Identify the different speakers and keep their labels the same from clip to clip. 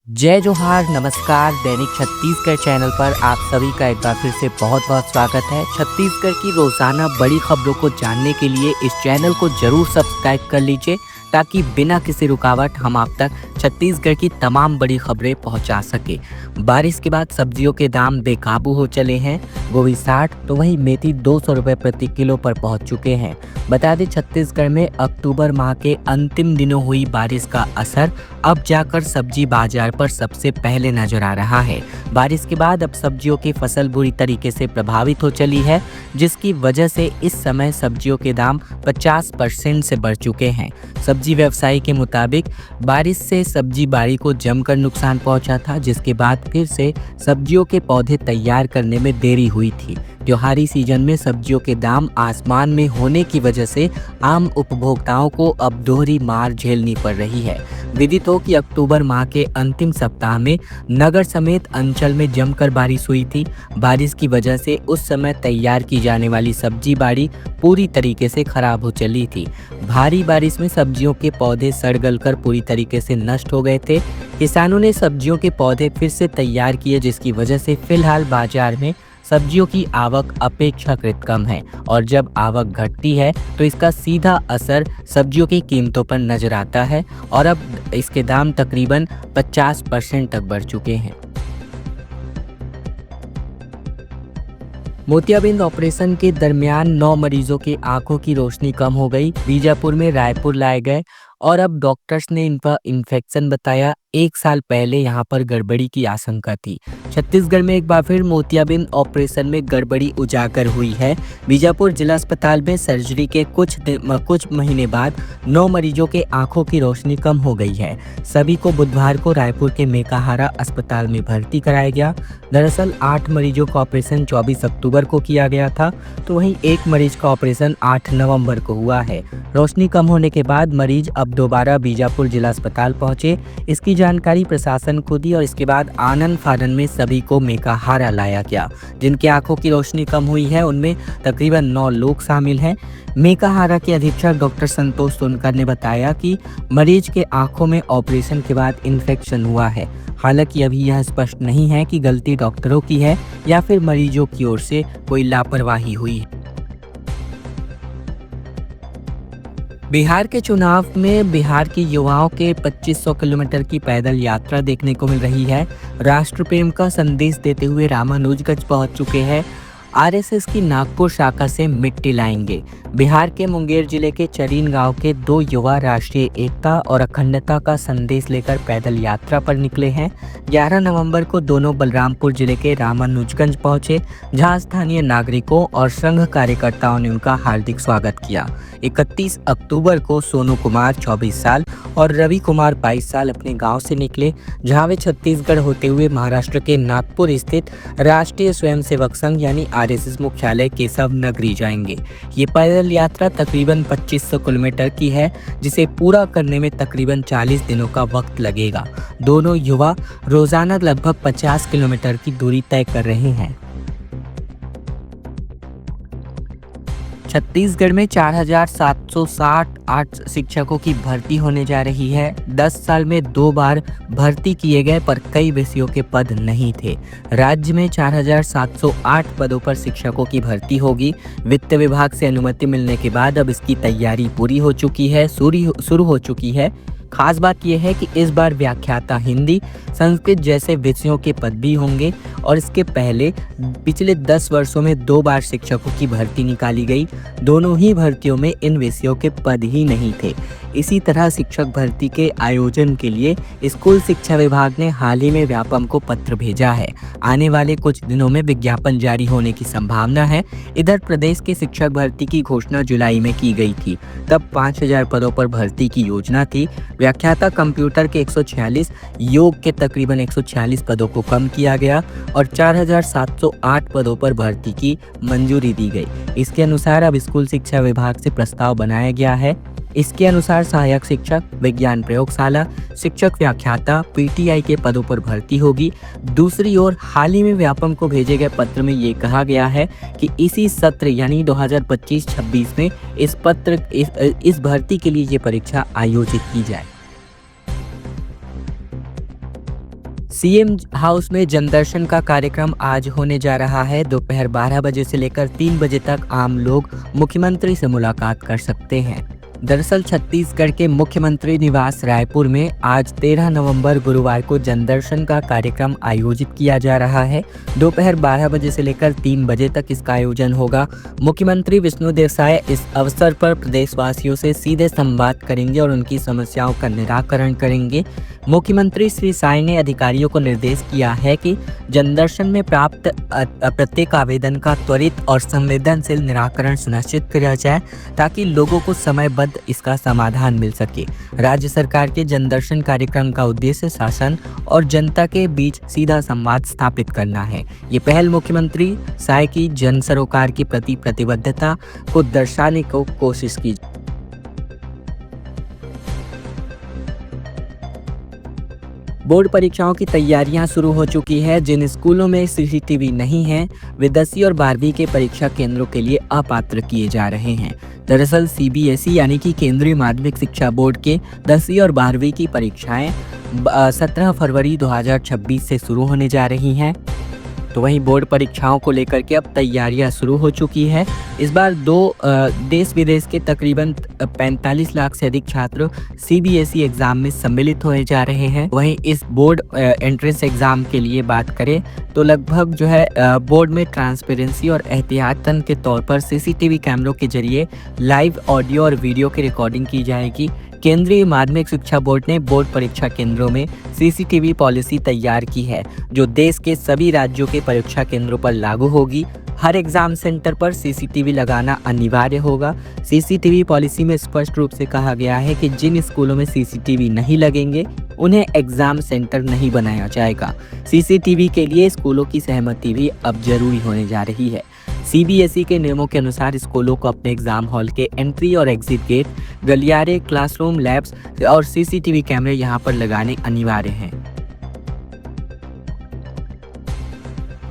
Speaker 1: जय जोहार, नमस्कार। दैनिक छत्तीसगढ़ चैनल पर आप सभी का एक बार फिर से बहुत बहुत स्वागत है। छत्तीसगढ़ की रोजाना बड़ी खबरों को जानने के लिए इस चैनल को जरूर सब्सक्राइब कर लीजिए, ताकि बिना किसी रुकावट हम आप तक छत्तीसगढ़ की तमाम बड़ी खबरें पहुंचा सके। बारिश के बाद सब्जियों के दाम बेकाबू हो चले हैं। गोभी 60 तो वहीं मेथी 200 रुपये प्रति किलो पर पहुंच चुके हैं। बता दें, छत्तीसगढ़ में अक्टूबर माह के अंतिम दिनों हुई बारिश का असर अब जाकर सब्जी बाजार पर सबसे पहले नजर आ रहा है। बारिश के बाद अब सब्जियों की फसल बुरी तरीके से प्रभावित हो चली है, जिसकी वजह से इस समय सब्जियों के दाम 50% से बढ़ चुके हैं। सब्जी व्यवसायी के मुताबिक बारिश से सब्जी बाड़ी को जमकर नुकसान पहुंचा था, जिसके बाद फिर से सब्जियों के पौधे तैयार करने में देरी हुई थी। त्योहारी सीजन में सब्जियों के दाम आसमान में होने की वजह से आम उपभोक्ताओं को अब दोहरी मार झेलनी पड़ रही है। विदित हो कि अक्टूबर माह के अंतिम सप्ताह में नगर समेत अंचल में जमकर बारिश हुई थी। बारिश की वजह से उस समय तैयार की जाने वाली सब्जी बाड़ी पूरी तरीके से खराब हो चली थी। भारी बारिश में सब्जियों के पौधे सड़ गलकर पूरी तरीके से नष्ट हो गए थे। किसानों ने सब्जियों के पौधे फिर से तैयार किए, जिसकी वजह से फिलहाल बाजार में सब्जियों की आवक अपेक्षाकृत कम है, और जब आवक घटती है तो इसका सीधा असर सब्जियों की कीमतों पर नजर आता है, और अब इसके दाम तकरीबन 50% तक बढ़ चुके हैं। मोतियाबिंद ऑपरेशन के दरमियान 9 मरीजों की आंखों की रोशनी कम हो गई। बीजापुर में रायपुर लाए गए और अब डॉक्टर्स ने इनका इन्फेक्शन बताया। 1 साल पहले यहां पर गड़बड़ी की आशंका थी। छत्तीसगढ़ में एक बार फिर मोतियाबिंद ऑपरेशन में गड़बड़ी उजागर हुई है। बीजापुर जिला अस्पताल में सर्जरी के कुछ महीने बाद 9 मरीजों के आंखों की रोशनी कम हो गई है। सभी को बुधवार को रायपुर के मेकाहारा अस्पताल में भर्ती कराया गया। दरअसल 8 मरीजों का ऑपरेशन 24 अक्टूबर को किया गया था, तो वहीं एक मरीज का ऑपरेशन 8 नवंबर को हुआ है। रोशनी कम होने के बाद मरीज अब दोबारा बीजापुर जिला अस्पताल पहुंचे। इसकी जानकारी प्रशासन को दी और इसके बाद आनंद फानन में सभी को मेकाहारा लाया गया। जिनकी आंखों की रोशनी कम हुई है उनमें तकरीबन 9 लोग शामिल हैं। मेकाहारा के अधीक्षक डॉक्टर संतोष सोनकर ने बताया कि मरीज के आंखों में ऑपरेशन के बाद इन्फेक्शन हुआ है। हालांकि अभी यह स्पष्ट नहीं है कि गलती डॉक्टरों की है या फिर मरीजों की ओर से कोई लापरवाही हुई है। बिहार के चुनाव में बिहार के युवाओं के 2500 किलोमीटर की पैदल यात्रा देखने को मिल रही है। राष्ट्र प्रेम का संदेश देते हुए रामानुजगंज पहुंच चुके हैं। आरएसएस की नागपुर शाखा से मिट्टी लाएंगे। बिहार के मुंगेर जिले के चरीन गांव के 2 युवा राष्ट्रीय एकता और अखंडता का संदेश लेकर पैदल यात्रा पर निकले हैं। 11 नवंबर को दोनों बलरामपुर जिले के रामानुजगंज पहुंचे, जहां स्थानीय नागरिकों और संघ कार्यकर्ताओं ने उनका हार्दिक स्वागत किया। 31 अक्टूबर को सोनू कुमार 24 साल और रवि कुमार 22 साल अपने गांव से निकले, जहां वे छत्तीसगढ़ होते हुए महाराष्ट्र के नागपुर स्थित राष्ट्रीय स्वयंसेवक संघ यानी आरएसएस मुख्यालय केशव नगरी जाएंगे। ये पैदल यात्रा तकरीबन 2500 किलोमीटर की है, जिसे पूरा करने में तकरीबन 40 दिनों का वक्त लगेगा। दोनों युवा रोजाना लगभग 50 किलोमीटर की दूरी तय कर रहे हैं। छत्तीसगढ़ में 4768 शिक्षकों की भर्ती होने जा रही है। 10 साल में 2 बार भर्ती किए गए, पर कई विषयों के पद नहीं थे। राज्य में 4708 पदों पर शिक्षकों की भर्ती होगी। वित्त विभाग से अनुमति मिलने के बाद अब इसकी तैयारी पूरी हो चुकी है, शुरू हो चुकी है। खास बात यह है कि इस बार व्याख्याता हिंदी, संस्कृत जैसे विषयों के पद भी होंगे, और इसके पहले पिछले 10 वर्षों में 2 बार शिक्षकों की भर्ती निकाली गई। दोनों ही भर्तियों में इन विषयों के पद ही नहीं थे। इसी तरह शिक्षक भर्ती के आयोजन के लिए स्कूल शिक्षा विभाग ने हाल ही में व्यापम को पत्र भेजा है। आने वाले कुछ दिनों में विज्ञापन जारी होने की संभावना है। इधर प्रदेश के शिक्षक भर्ती की घोषणा जुलाई में की गई थी। तब 5000 पदों पर भर्ती की योजना थी। व्याख्याता कंप्यूटर के 146, योग के तकरीबन 146 पदों को कम किया गया और 4708 पदों पर भर्ती की मंजूरी दी गई। इसके अनुसार अब स्कूल शिक्षा विभाग से प्रस्ताव बनाया गया है। इसके अनुसार सहायक शिक्षक, विज्ञान प्रयोगशाला, शिक्षक व्याख्याता, पीटीआई के पदों पर भर्ती होगी। दूसरी ओर हाल ही में व्यापम को भेजे गए पत्र में ये कहा गया है कि इसी सत्र यानी 2025-26 में इस भर्ती के लिए ये परीक्षा आयोजित की जाए। सीएम हाउस में जनदर्शन का कार्यक्रम आज होने जा रहा है। दोपहर 12 बजे से लेकर 3 बजे तक आम लोग मुख्यमंत्री से मुलाकात कर सकते हैं। दरअसल छत्तीसगढ़ के मुख्यमंत्री निवास रायपुर में आज 13 नवंबर गुरुवार को जनदर्शन का कार्यक्रम आयोजित किया जा रहा है। दोपहर 12 बजे से लेकर 3 बजे तक इसका आयोजन होगा। मुख्यमंत्री विष्णुदेव साय इस अवसर पर प्रदेशवासियों से सीधे संवाद करेंगे और उनकी समस्याओं का निराकरण करेंगे। मुख्यमंत्री श्री साय ने अधिकारियों को निर्देश किया है कि जनदर्शन में प्राप्त प्रत्येक आवेदन का त्वरित और संवेदनशील निराकरण सुनिश्चित किया जाए ताकि लोगों को समयबद्ध इसका समाधान मिल सके। राज्य सरकार के जनदर्शन कार्यक्रम का उद्देश्य शासन और जनता के बीच सीधा संवाद स्थापित करना है। ये पहल मुख्यमंत्री साय की जन सरोकार के प्रति प्रतिबद्धता को दर्शाने को कोशिश की। बोर्ड परीक्षाओं की तैयारियां शुरू हो चुकी है। जिन स्कूलों में सीसीटीवी नहीं है वे 10वीं और 12वीं के परीक्षा केंद्रों के लिए अपात्र किए जा रहे हैं। दरअसल सीबीएसई यानी कि केंद्रीय माध्यमिक शिक्षा बोर्ड के 10वीं और 12वीं की परीक्षाएं 17 फरवरी 2026 से शुरू होने जा रही हैं। तो वहीं बोर्ड परीक्षाओं को लेकर के अब तैयारियां शुरू हो चुकी है। इस बार देश विदेश के तकरीबन 45 लाख से अधिक छात्र सीबीएसई एग्जाम में सम्मिलित होने जा रहे हैं। वहीं इस बोर्ड एंट्रेंस एग्जाम के लिए बात करें तो लगभग जो है बोर्ड में ट्रांसपेरेंसी और एहतियातन के तौर पर सीसीटीवी कैमरों के जरिए लाइव ऑडियो और वीडियो की रिकॉर्डिंग की जाएगी। केंद्रीय माध्यमिक शिक्षा बोर्ड ने बोर्ड परीक्षा केंद्रों में सीसीटीवी पॉलिसी तैयार की है जो देश के सभी राज्यों के परीक्षा केंद्रों पर लागू होगी। हर एग्जाम सेंटर पर सीसीटीवी लगाना अनिवार्य होगा। सीसीटीवी पॉलिसी में स्पष्ट रूप से कहा गया है कि जिन स्कूलों में सीसीटीवी नहीं लगेंगे उन्हें एग्जाम सेंटर नहीं बनाया जाएगा। सीसीटीवी के लिए स्कूलों की सहमति भी अब जरूरी होने जा रही है। सीबीएसई के नियमों के अनुसार स्कूलों को अपने एग्जाम हॉल के एंट्री और एग्जिट गेट, गलियारे, क्लासरूम, लैब्स और सीसीटीवी कैमरे यहां पर लगाने अनिवार्य हैं।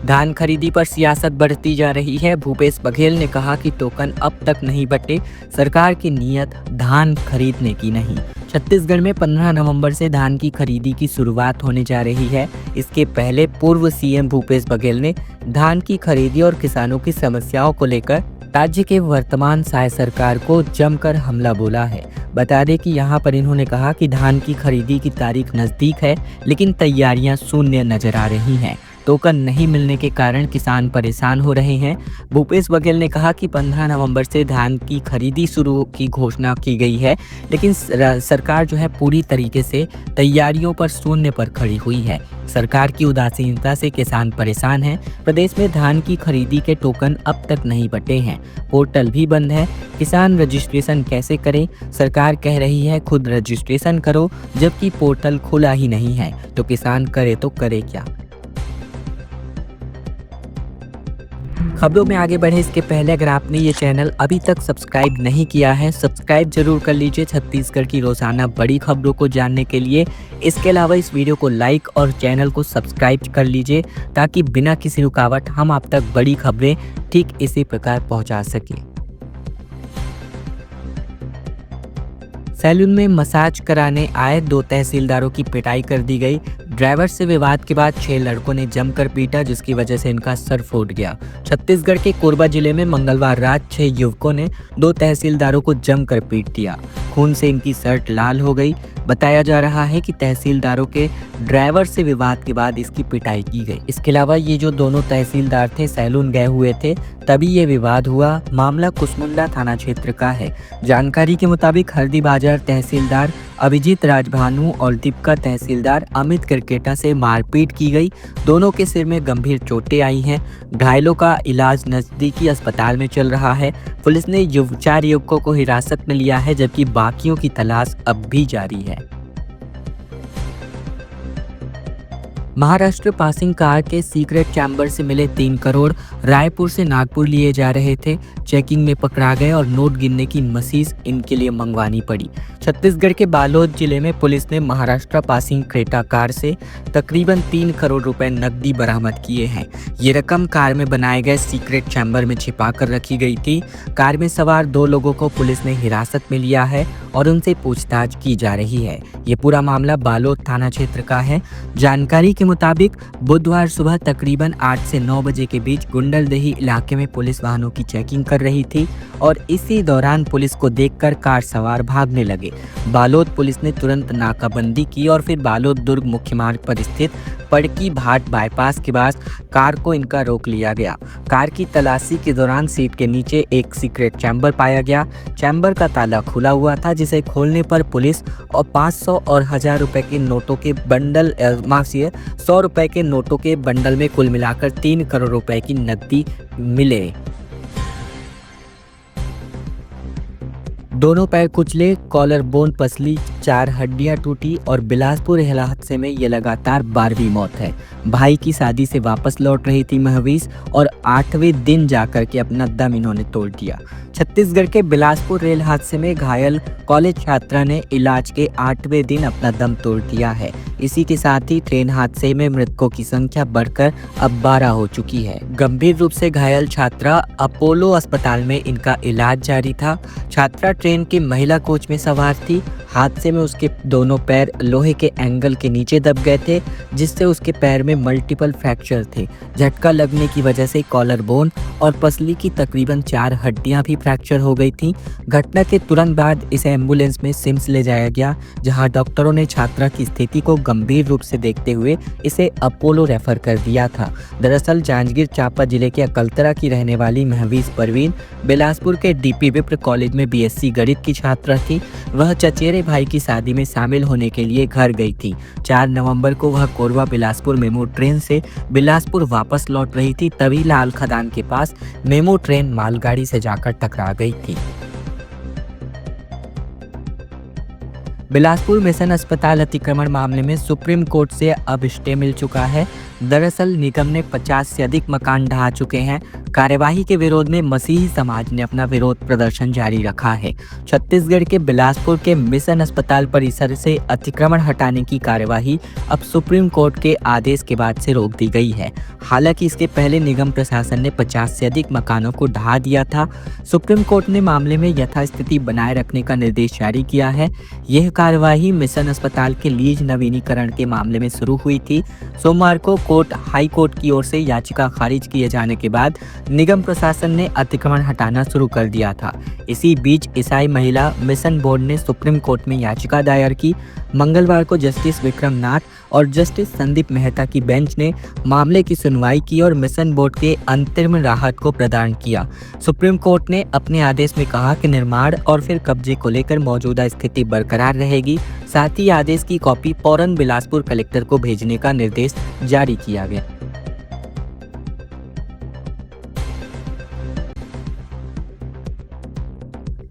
Speaker 1: धान खरीदी पर सियासत बढ़ती जा रही है। भूपेश बघेल ने कहा कि टोकन अब तक नहीं बटे, सरकार की नीयत धान खरीदने की नहीं। छत्तीसगढ़ में 15 नवंबर से धान की खरीदी की शुरुआत होने जा रही है। इसके पहले पूर्व सीएम भूपेश बघेल ने धान की खरीदी और किसानों की समस्याओं को लेकर राज्य के वर्तमान साय सरकार को जमकर हमला बोला है। बता दें कि यहाँ पर इन्होंने कहा कि धान की खरीदी की तारीख नजदीक है लेकिन तैयारियां शून्य नजर आ रही हैं। टोकन नहीं मिलने के कारण किसान परेशान हो रहे हैं। भूपेश बघेल ने कहा कि 15 नवंबर से धान की खरीदी शुरू की घोषणा की गई है लेकिन सरकार जो है पूरी तरीके से तैयारियों पर शून्य पर खड़ी हुई है। सरकार की उदासीनता से किसान परेशान हैं। प्रदेश में धान की खरीदी के टोकन अब तक नहीं बटे हैं। पोर्टल भी बंद है। किसान रजिस्ट्रेशन कैसे करें? सरकार कह रही है खुद रजिस्ट्रेशन करो, जबकि पोर्टल खुला ही नहीं है। तो किसान करे तो करे क्या? खबरों में आगे बढ़े इसके पहले अगर आपने ये चैनल अभी तक सब्सक्राइब नहीं किया है, सब्सक्राइब जरूर कर लीजिए छत्तीसगढ़ की रोजाना बड़ी खबरों को जानने के लिए। इसके अलावा इस वीडियो को लाइक और चैनल को सब्सक्राइब कर लीजिए ताकि बिना किसी रुकावट हम आप तक बड़ी खबरें ठीक इसी प्रकार पहुंचा सकें। सैलून में मसाज कराने आए 2 तहसीलदारों की पिटाई कर दी गई। ड्राइवर से विवाद के बाद 6 लड़कों ने जमकर पीटा जिसकी वजह से इनका सर फूट गया। छत्तीसगढ़ के कोरबा जिले में मंगलवार रात 6 युवकों ने 2 तहसीलदारों को जमकर पीट दिया। खून से इनकी शर्ट लाल हो गई। बताया जा रहा है कि तहसीलदारों के ड्राइवर से विवाद के बाद इसकी पिटाई की गई। इसके अलावा ये जो दोनों तहसीलदार थे सैलून गए हुए थे तभी ये विवाद हुआ। मामला कुसमुंडा थाना क्षेत्र का है। जानकारी के मुताबिक हरदी बाजार तहसीलदार अभिजीत राजभानु और दीपका तहसीलदार अमित क्रिकेटा से मारपीट की गई। दोनों के सिर में गंभीर चोटें आई हैं। घायलों का इलाज नजदीकी अस्पताल में चल रहा है। पुलिस ने 4 युवकों को हिरासत में लिया है जबकि बाकियों की तलाश अब भी जारी है। महाराष्ट्र पासिंग कार के सीक्रेट चैम्बर से मिले 3 करोड़ रायपुर से नागपुर लिए जा रहे थे। चेकिंग में पकड़ा गए और नोट गिनने की मशीन इनके लिए मंगवानी पड़ी। छत्तीसगढ़ के बालोद जिले में पुलिस ने महाराष्ट्र पासिंग क्रेटा कार से तकरीबन 3 करोड़ रुपए नकदी बरामद किए हैं। ये रकम कार में बनाए गए सीक्रेट चैम्बर में छिपा कर रखी गई थी। कार में सवार 2 लोगों को पुलिस ने हिरासत में लिया है और उनसे पूछताछ की जा रही है। ये पूरा मामला बालोद थाना क्षेत्र का है। जानकारी के मुताबिक बुधवार सुबह तकरीबन 8 से 9 बजे के बीच गुंडलदेही इलाके में पुलिस वाहनों की चेकिंग कर रही थी और इसी दौरान पुलिस को देखकर कार सवार भागने लगे। बालोद पुलिस ने तुरंत नाकाबंदी की और फिर बालोद दुर्ग मुख्य मार्ग पर स्थित पड़की भाट बाईपास के पास कार को इनका रोक लिया गया। कार की तलाशी के दौरान सीट के नीचे एक सीक्रेट चैम्बर पाया गया। चैम्बर का ताला खुला हुआ था, जिसे खोलने पर पुलिस और 500 और 1000 रुपए के नोटों के बंडल 100 रुपए के नोटों के बंडल में कुल मिलाकर 3 करोड़ रुपए की नकदी मिले। दोनों पैर कुचले, कॉलर बोन पसली, 4 हड्डियां टूटी और बिलासपुर हादसे में ये लगातार 12वीं मौत है। भाई की शादी से वापस लौट रही थी महवीस और 8वें दिन जाकर के अपना दम इन्होंने तोड़ दिया। छत्तीसगढ़ के बिलासपुर रेल हादसे में घायल कॉलेज छात्रा ने इलाज के 8वें दिन अपना दम तोड़ दिया है। इसी के साथ ही ट्रेन हादसे में मृतकों की संख्या बढ़कर अब 12 हो चुकी है। गंभीर रूप से घायल छात्रा अपोलो अस्पताल में इनका इलाज जारी था। छात्रा ट्रेन की महिला कोच में सवार थी। हादसे में उसके दोनों पैर लोहे के एंगल के नीचे दब गए थे, जिससे उसके पैर में मल्टीपल फ्रैक्चर थे। झटका लगने की वजह से कॉलर बोन और पसली की तकरीबन 4 हड्डियां भी फ्रैक्चर हो गई थीं। घटना के तुरंत बाद इसे एम्बुलेंस में सिम्स ले जाया गया, जहां डॉक्टरों ने छात्रा की स्थिति को गंभीर रूप से देखते हुए इसे अपोलो रेफर कर दिया था। दरअसल जांजगीर चांपा जिले के अकलतरा की रहने वाली महवीस परवीन बिलासपुर के डीपी विप्र कॉलेज में बीएससी गणित की छात्रा थी। वह चचेरे भाई की शादी में शामिल होने के लिए घर गई थी। 4 नवंबर को वह कोरबा बिलासपुर मेमू ट्रेन से बिलासपुर वापस लौट रही थी, तभी लाल खदान के पास मेमू ट्रेन मालगाड़ी से जाकर टकरा गई थी। बिलासपुर मिशन अस्पताल अतिक्रमण मामले में सुप्रीम कोर्ट से अब स्टे मिल चुका है। दरअसल निगम ने 50 से अधिक मकान ढहा चुके हैं। कार्यवाही के विरोध में मसीही समाज ने अपना विरोध प्रदर्शन जारी रखा है। छत्तीसगढ़ के बिलासपुर के मिशन अस्पताल परिसर से अतिक्रमण हटाने की कार्यवाही अब सुप्रीम कोर्ट के आदेश के बाद से रोक दी गई है। हालांकि इसके पहले निगम प्रशासन ने 50 से अधिक मकानों को ढहा दिया था। सुप्रीम कोर्ट ने मामले में यथास्थिति बनाए रखने का निर्देश जारी किया है। यह कार्यवाही मिशन अस्पताल के लीज नवीनीकरण के मामले में शुरू हुई थी। सोमवार को हाई कोर्ट की ओर से याचिका खारिज किए जाने के बाद निगम प्रशासन ने अतिक्रमण हटाना शुरू कर दिया था। इसी बीच ईसाई महिला मिशन बोर्ड ने सुप्रीम कोर्ट में याचिका दायर की। मंगलवार को जस्टिस विक्रम नाथ और जस्टिस संदीप मेहता की बेंच ने मामले की सुनवाई की और मिशन बोर्ड के अंतरिम राहत को प्रदान किया। सुप्रीम कोर्ट ने अपने आदेश में कहा कि निर्माण और फिर कब्जे को लेकर मौजूदा स्थिति बरकरार रहेगी। साथ ही आदेश की कॉपी फौरन बिलासपुर कलेक्टर को भेजने का निर्देश जारी किया गया।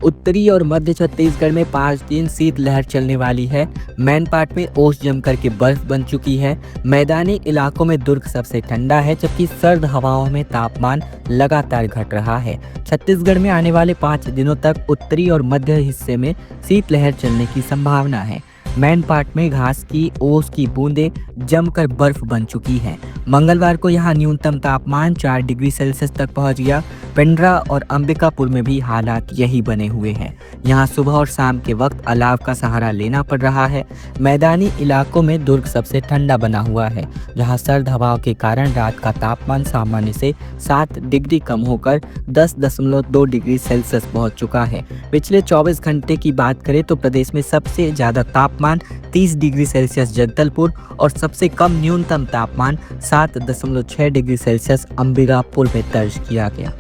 Speaker 1: उत्तरी और मध्य छत्तीसगढ़ में 5 दिन शीतलहर चलने वाली है। मैनपाट में ओस जमकर के बर्फ बन चुकी है। मैदानी इलाकों में दुर्ग सबसे ठंडा है, जबकि सर्द हवाओं में तापमान लगातार घट रहा है। छत्तीसगढ़ में आने वाले 5 दिनों तक उत्तरी और मध्य हिस्से में शीतलहर चलने की संभावना है। मैनपाट में घास की ओस की बूंदें जमकर बर्फ बन चुकी हैं। मंगलवार को यहां न्यूनतम तापमान 4 डिग्री सेल्सियस तक पहुंच गया। पेंड्रा और अंबिकापुर में भी हालात यही बने हुए हैं। यहां सुबह और शाम के वक्त अलाव का सहारा लेना पड़ रहा है। मैदानी इलाकों में दुर्ग सबसे ठंडा बना हुआ है, जहां सर्द हवाओं के कारण रात का तापमान सामान्य से 7 डिग्री कम होकर 10.2 डिग्री सेल्सियस पहुंच चुका है। पिछले 24 घंटे की बात करें तो प्रदेश में सबसे ज्यादा तापमान 30 डिग्री सेल्सियस जगदलपुर और सबसे कम न्यूनतम तापमान 7.6 डिग्री सेल्सियस अंबिकापुर में दर्ज किया गया।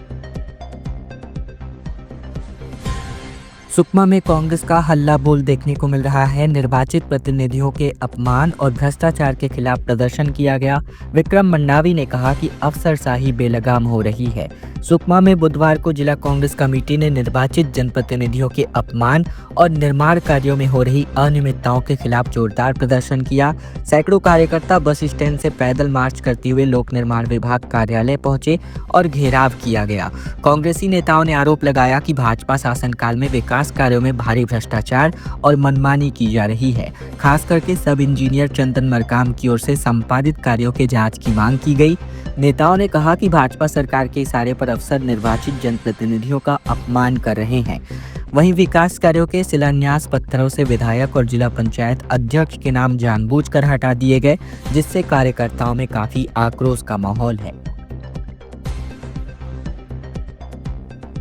Speaker 1: सुकमा में कांग्रेस का हल्ला बोल देखने को मिल रहा है। निर्वाचित प्रतिनिधियों के अपमान और भ्रष्टाचार के खिलाफ प्रदर्शन किया गया। विक्रम मंडावी ने कहा कि अफसरशाही बेलगाम हो रही है। सुकमा में बुधवार को जिला कांग्रेस कमेटी ने निर्वाचित जनप्रतिनिधियों के अपमान और निर्माण कार्यों में हो रही अनियमितताओं के खिलाफ जोरदार प्रदर्शन किया। सैकड़ों कार्यकर्ता बस स्टैंड से पैदल मार्च करते हुए लोक निर्माण विभाग कार्यालय पहुंचे और घेराव किया गया। कांग्रेसी नेताओं ने आरोप लगाया कि भाजपा शासनकाल में विकास कार्यों में भारी भ्रष्टाचार और मनमानी की जा रही है। खास करके सब इंजीनियर चंदन मरकाम की ओर से संपादित कार्यों के जांच की मांग की गई। नेताओं ने कहा कि भाजपा सरकार के इशारे पर अफसर निर्वाचित जनप्रतिनिधियों का अपमान कर रहे हैं। वहीं विकास कार्यों के शिलान्यास पत्थरों से विधायक और जिला पंचायत अध्यक्ष के नाम जानबूझकर हटा दिए गए, जिससे कार्यकर्ताओं में काफी आक्रोश का माहौल है।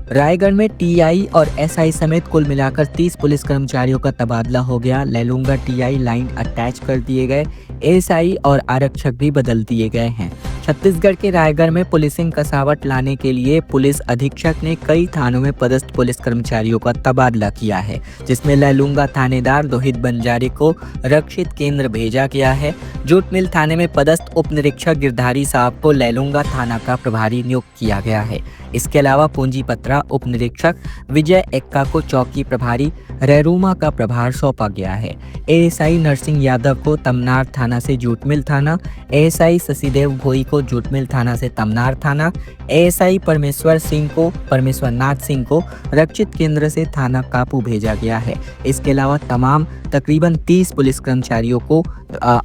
Speaker 1: रायगढ़ में टीआई और एसआई समेत कुल मिलाकर 30 पुलिस कर्मचारियों का तबादला हो गया। लैलूंगा टीआई लाइन अटैच कर दिए गए, एएसआई और आरक्षक भी बदल दिए गए हैं। छत्तीसगढ़ के रायगढ़ में पुलिसिंग कसावट लाने के लिए पुलिस अधीक्षक ने कई थानों में पदस्थ पुलिस कर्मचारियों का तबादला किया है, जिसमें लैलूंगा थानेदार रोहित बंजारे को रक्षित केंद्र भेजा गया है। जूट मिल थाने में पदस्थ उप निरीक्षक गिरधारी साहब को लैलूंगा थाना का प्रभारी नियुक्त किया गया है। इसके अलावा पूंजीपत्रा उप निरीक्षक विजय एक्का को चौकी प्रभारी रेरूमा का प्रभार सौंपा गया है। एएसआई नरसिंह यादव को तमनार थाना से जूट मिल थाना, एएसआई शशिदेव भोई को जूट मिल थाना से तमनार थाना, एएसआई परमेश्वरनाथ सिंह को रक्षित केंद्र से थाना कापू भेजा गया है। इसके अलावा तमाम तकरीबन 30 पुलिस कर्मचारियों को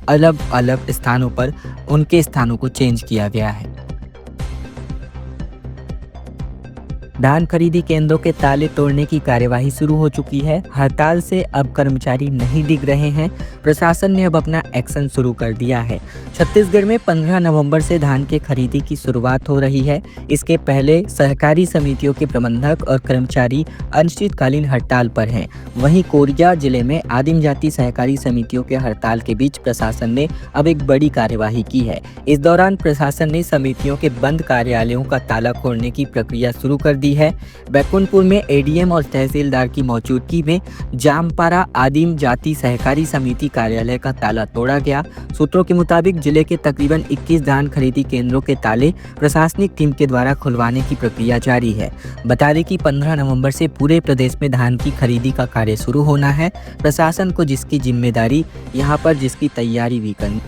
Speaker 1: अलग अलग स्थानों पर उनके स्थानों को चेंज किया गया है। धान खरीदी केंद्रों के ताले तोड़ने की कार्यवाही शुरू हो चुकी है। हड़ताल से अब कर्मचारी नहीं दिख रहे हैं। प्रशासन ने अब अपना एक्शन शुरू कर दिया है। छत्तीसगढ़ में 15 नवंबर से धान के खरीदी की शुरुआत हो रही है। इसके पहले सहकारी समितियों के प्रबंधक और कर्मचारी अनिश्चितकालीन हड़ताल पर हैं। वहीं कोरिया जिले में आदिम जाति सहकारी समितियों के हड़ताल के बीच प्रशासन ने अब एक बड़ी कार्यवाही की है। इस दौरान प्रशासन ने समितियों के बंद कार्यालयों का ताला खोलने की प्रक्रिया शुरू कर दी है। बैकुंठपुर में एडीएम और तहसीलदार की मौजूदगी में जामपारा आदिम जाति सहकारी समिति कार्यालय का ताला तोड़ा गया। सूत्रों के मुताबिक जिले के तकरीबन 21 धान खरीदी केंद्रों के ताले प्रशासनिक टीम के द्वारा खुलवाने की प्रक्रिया जारी है। बता दें कि 15 नवंबर से पूरे प्रदेश में धान की खरीदी का कार्य शुरू होना है। प्रशासन को जिसकी जिम्मेदारी, यहाँ पर जिसकी तैयारी भी करनी।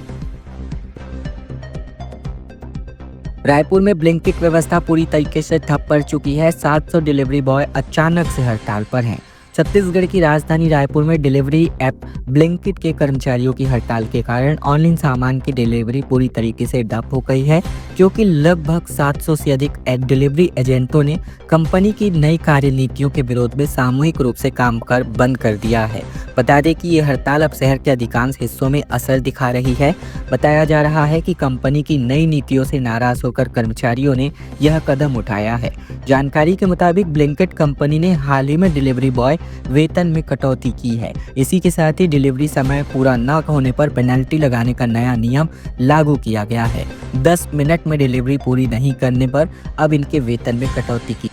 Speaker 1: रायपुर में ब्लिंकिट व्यवस्था पूरी तरीके से ठप पड़ चुकी है। 700 डिलीवरी बॉय अचानक से हड़ताल पर हैं। छत्तीसगढ़ की राजधानी रायपुर में डिलीवरी ऐप ब्लिंकिट के कर्मचारियों की हड़ताल के कारण ऑनलाइन सामान की डिलीवरी पूरी तरीके से ठप हो गई है, क्योंकि लगभग 700 से अधिक डिलीवरी एजेंटों ने कंपनी की नई कार्यनीतियों के विरोध में सामूहिक रूप से काम कर बंद कर दिया है। बता दें कि ये हड़ताल अब शहर के अधिकांश हिस्सों में असर दिखा रही है। बताया जा रहा है कि कंपनी की नई नीतियों से नाराज होकर कर्मचारियों ने यह कदम उठाया है। जानकारी के मुताबिक ब्लिंकिट कंपनी ने हाल ही में डिलीवरी बॉय वेतन में कटौती की है। इसी के साथ ही डिलीवरी समय पूरा न होने पर पेनल्टी लगाने का नया नियम लागू किया गया है। 10 मिनट में डिलीवरी पूरी नहीं करने पर अब इनके वेतन में कटौती की।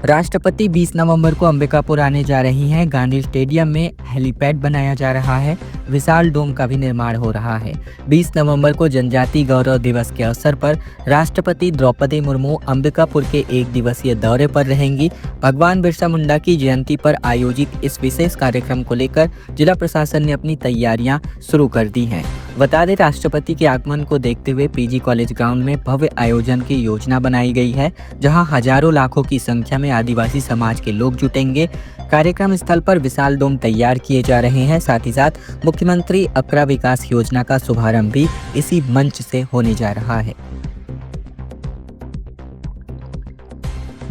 Speaker 1: राष्ट्रपति 20 नवंबर को अंबिकापुर आने जा रही हैं। गांधी स्टेडियम में हेलीपैड बनाया जा रहा है। विशाल डोम का भी निर्माण हो रहा है। 20 नवंबर को जनजाति गौरव दिवस के अवसर पर राष्ट्रपति द्रौपदी मुर्मू अंबिकापुर के 1 दिवसीय दौरे पर रहेंगी। भगवान बिरसा मुंडा की जयंती पर आयोजित इस विशेष कार्यक्रम को लेकर जिला प्रशासन ने अपनी तैयारियां शुरू कर दी हैं। बता दें, राष्ट्रपति के आगमन को देखते हुए पीजी कॉलेज ग्राउंड में भव्य आयोजन की योजना बनाई गई है, जहां हजारों लाखों की संख्या में आदिवासी समाज के लोग जुटेंगे। कार्यक्रम स्थल पर विशाल डोम तैयार किए जा रहे हैं। साथ ही साथ मुख्यमंत्री अकरा विकास योजना का शुभारंभ भी इसी मंच से होने जा रहा है।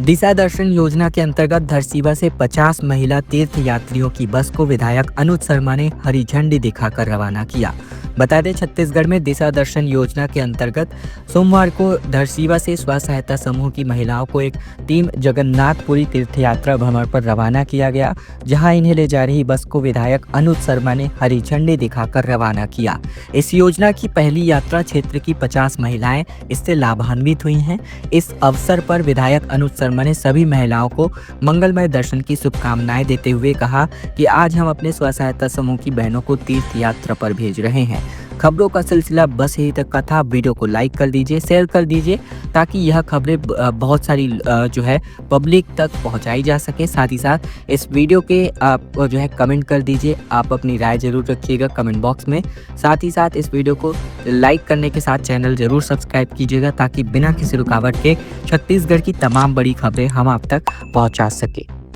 Speaker 1: दिशा दर्शन योजना के अंतर्गत धरसीवा से 50 महिला तीर्थ यात्रियों की बस को विधायक अनुज शर्मा ने हरी झंडी दिखाकर रवाना किया। बता दें, छत्तीसगढ़ में दिशा दर्शन योजना के अंतर्गत सोमवार को धरसीवा से स्व सहायता समूह की महिलाओं को एक टीम जगन्नाथपुरी तीर्थ यात्रा भ्रमण पर रवाना किया गया, जहां इन्हें ले जा रही बस को विधायक अनुज शर्मा ने हरी झंडी दिखाकर रवाना किया। इस योजना की पहली यात्रा क्षेत्र की 50 महिलाएं इससे लाभान्वित हुई हैं। इस अवसर पर विधायक अनुज शर्मा ने सभी महिलाओं को मंगलमय दर्शन की शुभकामनाएं देते हुए कहा कि आज हम अपने स्व सहायता समूह की बहनों को तीर्थ यात्रा पर भेज रहे हैं। खबरों का सिलसिला बस यही तक का था। वीडियो को लाइक कर दीजिए, शेयर कर दीजिए, ताकि यह खबरें बहुत सारी जो है पब्लिक तक पहुंचाई जा सके। साथ ही साथ इस वीडियो के आप जो है कमेंट कर दीजिए, आप अपनी राय जरूर रखिएगा कमेंट बॉक्स में। साथ ही साथ इस वीडियो को लाइक करने के साथ चैनल जरूर सब्सक्राइब कीजिएगा, ताकि बिना किसी रुकावट के छत्तीसगढ़ की तमाम बड़ी खबरें हम आप तक पहुँचा सके।